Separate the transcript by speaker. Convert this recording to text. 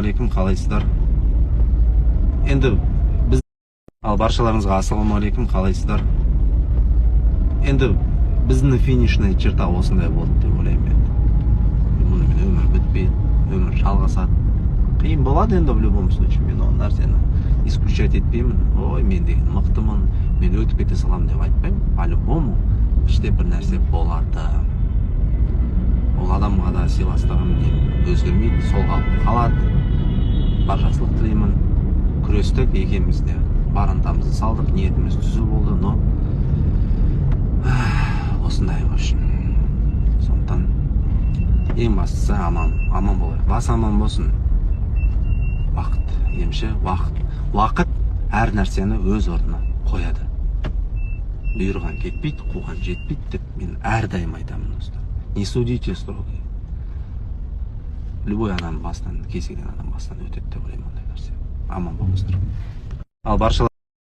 Speaker 1: ассалаумағалейкум, қалайсыздар? Енді біз баршаларыңызға ассалаумағалейкум, қалайсыздар? Енді біздің финишная черта осындай болды деп ойлаймын енді. Мұнымен өмір бітпейді, өмір жалғасады. Қиын болады енді в любом случае, мен ол нәрсені исключать етпеймін. Ой, мен деген мықтымын, мен өтіп кете саламын деп айтпаймын. По-любому іште бір нәрсе болады. Ол адамға да сыйластығым өзгермейді, сол қалып қалады. Бар жақсылық тілеймін. Күрестік, екеуміз де барынтамызды салдық, ниетіміз түзу болды, но осындай үшін. Сондықтан ең бастысы аман болайық. Бас аман болсын. Уақыт, емші, уақыт әр нәрсені өз орнына қояды. Бұйырған кетпейді, қуған жетпейді деп мен әрдайым айтамын, достар. Не судите строго. Любой адам бастан, кез келген адам бастан өтеді деп ойлаймын ондай нәрсе. Аман болыңыздар. Ал баршалар